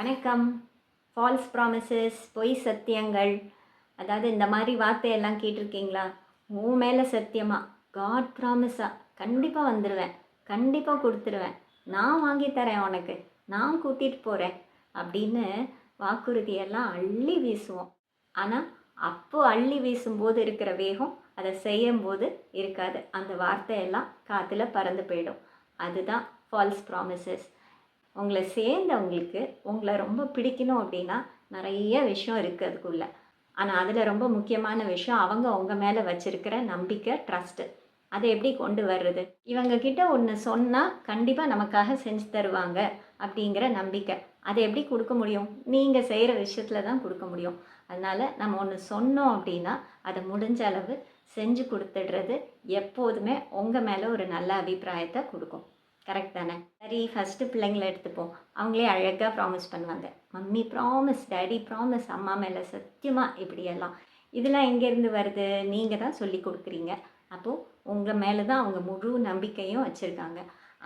வணக்கம். Falls promises, பொய் சத்தியங்கள், அதாவது இந்த மாதிரி வார்த்தையெல்லாம் கேட்டிருக்கீங்களா? உன் மேலே சத்தியமா, காட் ப்ராமிஸா, கண்டிப்பாக வந்துடுவேன், கண்டிப்பாக கொடுத்துருவேன், நான் வாங்கி தரேன் உனக்கு, நான் கூட்டிகிட்டு போகிறேன் அப்படின்னு வாக்குறுதியெல்லாம் அள்ளி வீசுவோம். ஆனால் அப்போது அள்ளி வீசும்போது இருக்கிற வேகம் அதை செய்யும்போது இருக்காது. அந்த வார்த்தையெல்லாம் காற்றுல பறந்து போயிடும். அதுதான் ஃபால்ஸ் ப்ராமிசஸ். உங்களை சேர்ந்தவங்களுக்கு உங்களை ரொம்ப பிடிக்கணும் அப்படின்னா நிறைய விஷயம் இருக்குது அதுக்குள்ளே. ஆனால் அதில் ரொம்ப முக்கியமான விஷயம் அவங்க உங்கள் மேலே வச்சுருக்கிற நம்பிக்கை, ட்ரஸ்ட்டு. அதை எப்படி கொண்டு வர்றது? இவங்கக்கிட்ட ஒன்று சொன்னால் கண்டிப்பாக நமக்காக செஞ்சு தருவாங்க அப்படிங்கிற நம்பிக்கை. அதை எப்படி கொடுக்க முடியும்? நீங்கள் செய்கிற விஷயத்தில் தான் கொடுக்க முடியும். அதனால் நம்ம ஒன்று சொன்னோம் அப்படின்னா அதை முடிஞ்ச அளவு செஞ்சு கொடுத்துடுறது எப்போதுமே உங்கள் மேலே ஒரு நல்ல அபிப்பிராயத்தை கொடுக்கும். கரெக்ட் தானே? சரி, ஃபஸ்ட்டு பிள்ளைங்களை எடுத்துப்போம். அவங்களே அழகாக ப்ராமிஸ் பண்ணுவாங்க. மம்மி ப்ராமிஸ், டேடி ப்ராமிஸ், அம்மா மேலே சத்தியமாக, இப்படியெல்லாம். இதெல்லாம் எங்கேருந்து வருது? நீங்கள் தான் சொல்லி கொடுக்குறீங்க. அப்போது உங்கள் மேலே தான் அவங்க முழு நம்பிக்கையும் வச்சுருக்காங்க.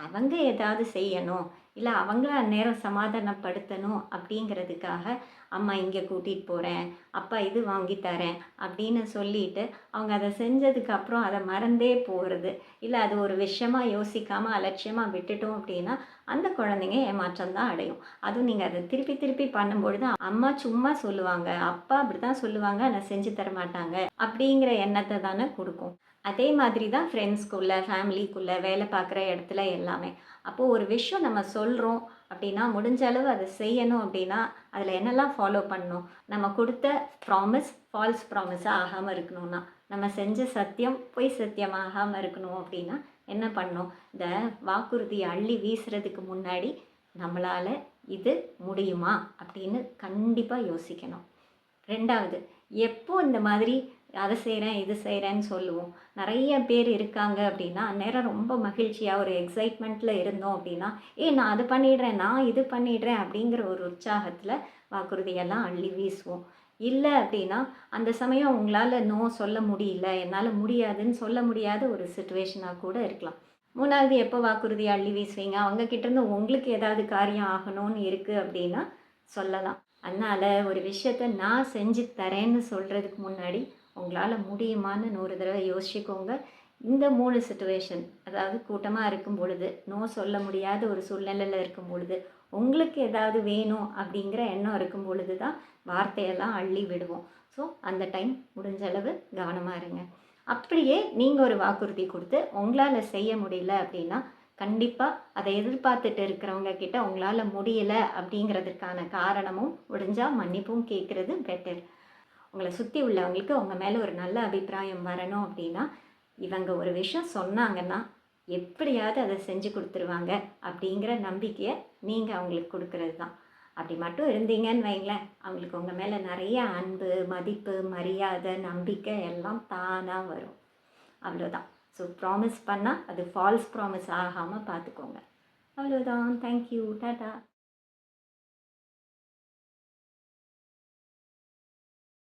அவங்க ஏதாவது செய்யணும், இல்லை அவங்கள அந்நேரம் சமாதானப்படுத்தணும் அப்படிங்கிறதுக்காக அம்மா இங்கே கூட்டிகிட்டு போகிறேன், அப்பா இது வாங்கி தரேன் அப்படின்னு சொல்லிட்டு அவங்க அதை செஞ்சதுக்கப்புறம் அதை மறந்தே போகிறது, இல்லை அது ஒரு விஷயமாக யோசிக்காமல் அலட்சியமாக விட்டுட்டோம் அப்படின்னா அந்த குழந்தைங்க ஏமாற்றம் தான் அடையும். அதுவும் நீங்கள் அதை திருப்பி திருப்பி பண்ணும்பொழுது அம்மா சும்மா சொல்லுவாங்க, அப்பா அப்படி தான் சொல்லுவாங்க, ஆனால் செஞ்சு தர மாட்டாங்க அப்படிங்கிற எண்ணத்தை தானே கொடுக்கும். அதே மாதிரி தான் ஃப்ரெண்ட்ஸ்குள்ளே, ஃபேமிலிக்குள்ளே, வேலை பார்க்குற இடத்துல எல்லாமே. அப்போது ஒரு விஷயம் நம்ம சொல்கிறோம் அப்படின்னா முடிஞ்ச அளவு அதை செய்யணும் அப்படின்னா அதில் என்னெல்லாம் ஃபாலோ பண்ணணும்? நம்ம கொடுத்த ப்ராமிஸ் ஃபால்ஸ் ப்ராமிஸாக ஆகாமல் இருக்கணும்னா, நம்ம செஞ்ச சத்தியம் பொய் சத்தியம் ஆகாமல் இருக்கணும் அப்படின்னா என்ன பண்ணணும்? இந்த வாக்குறுதியை அள்ளி வீசுறதுக்கு முன்னாடி நம்மளால் இது முடியுமா அப்படின்னு கண்டிப்பாக யோசிக்கணும். 2வது, எப்போ இந்த மாதிரி அதை செய்கிறேன் இது செய்கிறேன்னு சொல்லுவோம். நிறைய பேர் இருக்காங்க அப்படின்னா அந்நேரம் ரொம்ப மகிழ்ச்சியாக ஒரு எக்ஸைட்மெண்ட்டில் இருந்தோம் அப்படின்னா நான் அது பண்ணிடுறேன், நான் இது பண்ணிடுறேன் அப்படிங்கிற ஒரு உற்சாகத்தில் வாக்குறுதியெல்லாம் அள்ளி வீசுவோம். இல்லை அப்படின்னா அந்த சமயம் உங்களால் நோ சொல்ல முடியல, என்னால் முடியாதுன்னு சொல்ல முடியாத ஒரு சுச்சுவேஷனாக கூட இருக்கலாம். 3வது, எப்போ வாக்குறுதி அள்ளி வீசுவீங்க? அவங்கக்கிட்டேருந்து உங்களுக்கு ஏதாவது காரியம் ஆகணும்னு இருக்குது அப்படின்னா சொல்லலாம். அதனால் ஒரு விஷயத்த நான் செஞ்சு தரேன்னு சொல்கிறதுக்கு முன்னாடி உங்களால் முடியுமான்னு 100 தடவை யோசிச்சுக்கோங்க. இந்த 3 சிச்சுவேஷன், அதாவது கூட்டமாக இருக்கும் பொழுது, நோ சொல்ல முடியாத ஒரு சூழ்நிலையில் இருக்கும் பொழுது, உங்களுக்கு ஏதாவது வேணும் அப்படிங்கிற எண்ணம் இருக்கும் பொழுது தான் வார்த்தையெல்லாம் அள்ளி விடுவோம். ஸோ அந்த டைம் முடிஞ்ச அளவு கவனமாக இருங்க. அப்படியே நீங்கள் ஒரு வாக்குறுதி கொடுத்து உங்களால் செய்ய முடியல அப்படின்னா கண்டிப்பாக அதை எதிர்பார்த்துட்டு இருக்கிறவங்க கிட்ட உங்களால் முடியலை அப்படிங்கிறதுக்கான காரணமும் முடிஞ்சால் மன்னிப்பும் கேட்குறது பெட்டர். உங்களை சுற்றி உள்ளவங்களுக்கு உங்கள் மேலே ஒரு நல்ல அபிப்பிராயம் வரணும் அப்படின்னா இவங்க ஒரு விஷயம் சொன்னாங்கன்னா எப்படியாவது அதை செஞ்சு கொடுத்துருவாங்க அப்படிங்கிற நம்பிக்கையை நீங்கள் அவங்களுக்கு கொடுக்கறது தான். அப்படி மட்டும் இருந்தீங்கன்னு வைங்களேன், அவங்களுக்கு உங்கள் மேலே நிறைய அன்பு, மதிப்பு, மரியாதை, நம்பிக்கை எல்லாம் தானாக வரும். அவ்வளோதான். ஸோ ப்ராமிஸ் பண்ணால் அது ஃபால்ஸ் ப்ராமிஸ் ஆகாமல் பார்த்துக்கோங்க. அவ்வளோதான். தேங்க்யூ. டாடா.